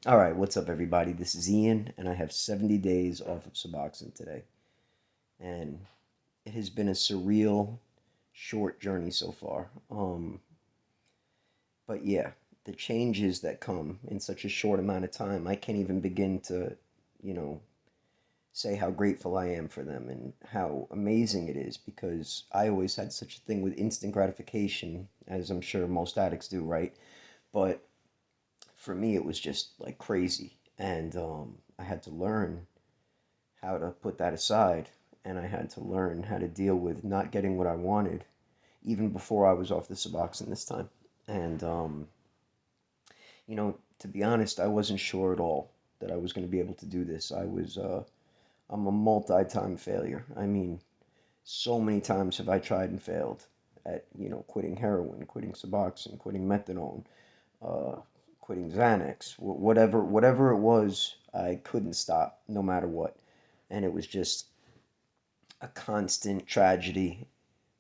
All right, what's up, everybody? This is Ian, and I have 70 days off of Suboxone today. And it has been a surreal, short journey so far. But yeah, the changes that come in such a short amount of time, I can't even begin to, you know, say how grateful I am for them and how amazing it is because I always had such a thing with instant gratification, as I'm sure most addicts do, right? But for me, it was just like crazy. And I had to learn how to put that aside, and I had to learn how to deal with not getting what I wanted even before I was off the Suboxone this time. And to be honest, I wasn't sure at all that I was going to be able to do this. I'm a multi-time failure. I mean, so many times have I tried and failed at, quitting heroin, quitting Suboxone, quitting methadone, uh, quitting Xanax, whatever it was, I couldn't stop no matter what. And it was just a constant tragedy,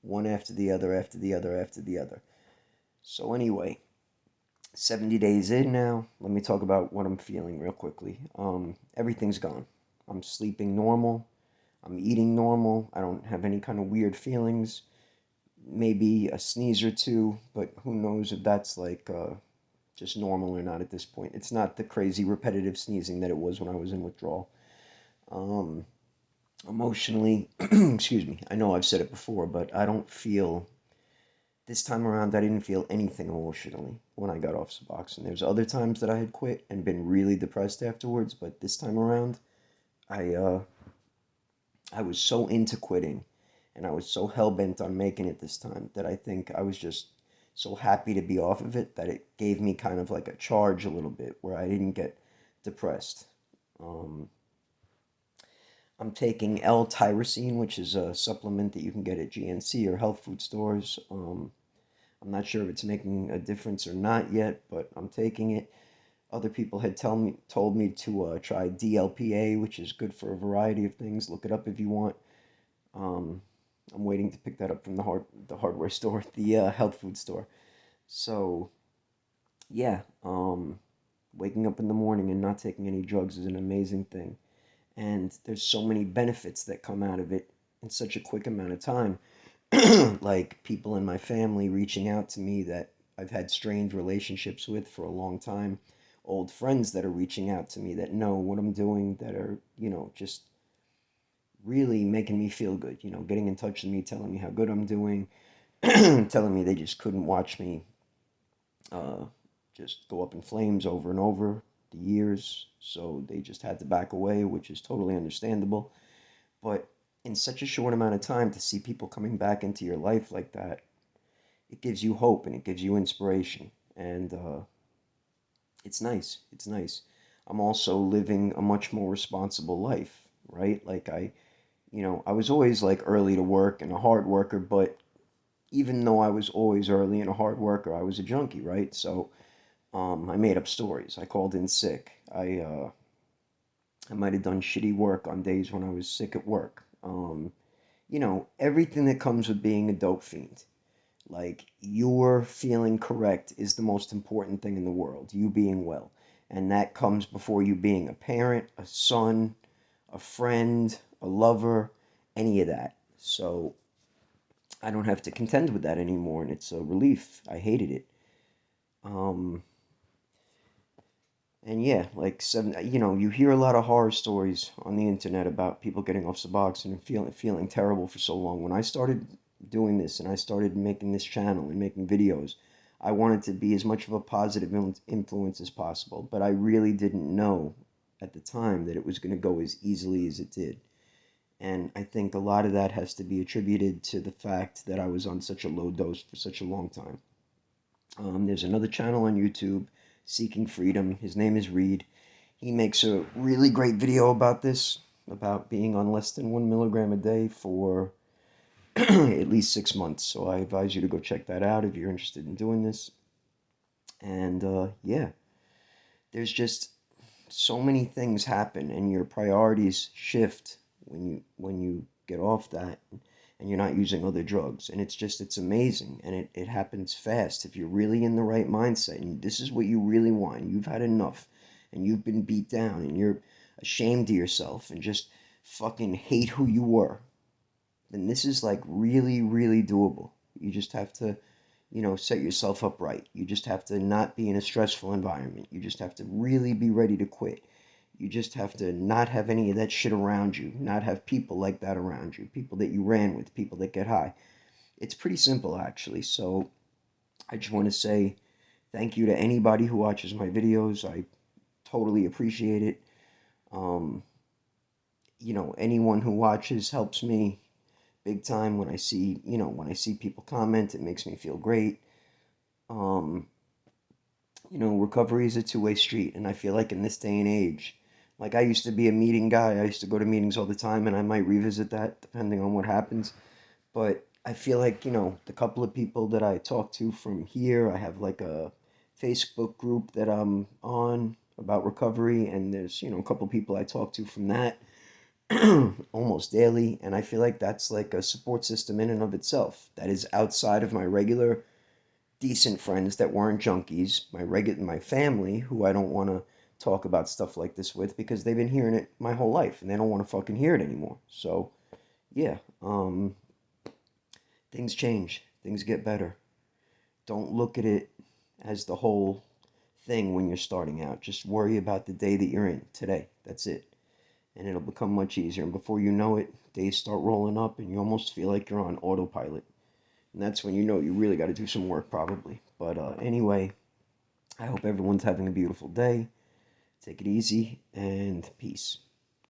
one after the other, after the other, after the other. So, anyway, 70 days in now, let me talk about what I'm feeling real quickly. Everything's gone. I'm sleeping normal. I'm eating normal. I don't have any kind of weird feelings. Maybe a sneeze or two, but who knows if that's like just normal or not at this point. It's not the crazy repetitive sneezing that it was when I was in withdrawal. Um, Emotionally, excuse me, I know I've said it before, but I don't feel this time around. I didn't feel anything emotionally when I got off Suboxone. There's other times that I had quit and been really depressed afterwards, but this time around, I uh, I was so into quitting, and I was so hell bent on making it this time that I think I was just so happy to be off of it that it gave me kind of like a charge a little bit where I didn't get depressed. Um, I'm taking L-tyrosine, which is a supplement that you can get at GNC or health food stores. I'm not sure if it's making a difference or not yet, but I'm taking it. Other people had told me to try DLPA, which is good for a variety of things. Look it up if you want. Um, I'm waiting to pick that up from the hardware store, the health food store. So yeah, waking up in the morning and not taking any drugs is an amazing thing, and there's so many benefits that come out of it in such a quick amount of time. Like people in my family reaching out to me that I've had strained relationships with for a long time, old friends that are reaching out to me that know what I'm doing, that are, just really making me feel good, getting in touch with me, telling me how good I'm doing, telling me they just couldn't watch me uh, just go up in flames over and over the years, so they just had to back away, which is totally understandable. But in such a short amount of time, to see people coming back into your life like that, it gives you hope and it gives you inspiration. And it's nice. It's nice. I'm also living a much more responsible life, right? Like I was always like early to work and a hard worker, but even though I was always early and a hard worker, I was a junkie, right? So I made up stories. I called in sick. I might have done shitty work on days when I was sick at work. Everything that comes with being a dope fiend. Like, your feeling correct is the most important thing in the world, you being well. And that comes before you being a parent, a son, a friend, a lover, any of that. So I don't have to contend with that anymore, and it's a relief. I hated it. Um, and yeah, like you hear a lot of horror stories on the internet about people getting off Suboxone and feeling terrible for so long. When I started doing this and I started making this channel and making videos, I wanted to be as much of a positive influence as possible, but I really didn't know at the time that it was going to go as easily as it did. And I think a lot of that has to be attributed to the fact that I was on such a low dose for such a long time. There's another channel on YouTube, Seeking Freedom. His name is Reed. He makes a really great video about this, about being on less than 1 milligram a day for at least 6 months. So I advise you to go check that out if you're interested in doing this. And yeah, there's just so many things happen, and your priorities shift when you get off that and you're not using other drugs. And it's amazing, and it happens fast if you're really in the right mindset and this is what you really want. You've had enough and you've been beat down and you're ashamed of yourself and just fucking hate who you were, then this is like really, really doable. You just have to, set yourself up right. You just have to not be in a stressful environment. You just have to really be ready to quit. You just have to not have any of that shit around you, not have people like that around you, people that you ran with, people that get high. It's pretty simple, actually. So I just want to say thank you to anybody who watches my videos. I totally appreciate it. Um, anyone who watches helps me big time. When I see people comment, it makes me feel great. Um, Recovery is a two-way street, and I feel like in this day and age, like I used to be a meeting guy. I used to go to meetings all the time, and I might revisit that depending on what happens. But I feel like, the couple of people that I talk to from here, I have like a Facebook group that I'm on about recovery, and there's, a couple of people I talk to from that almost daily, and I feel like that's like a support system in and of itself that is outside of my regular decent friends that weren't junkies, my family who I don't want to talk about stuff like this with because they've been hearing it my whole life and they don't want to fucking hear it anymore. So, yeah, things change, things get better. Don't look at it as the whole thing when you're starting out. Just worry about the day that you're in today. That's it. And it'll become much easier. And before you know it, days start rolling up and you almost feel like you're on autopilot. And that's when you know you really got to do some work, probably. But anyway, I hope everyone's having a beautiful day. Take it easy and peace.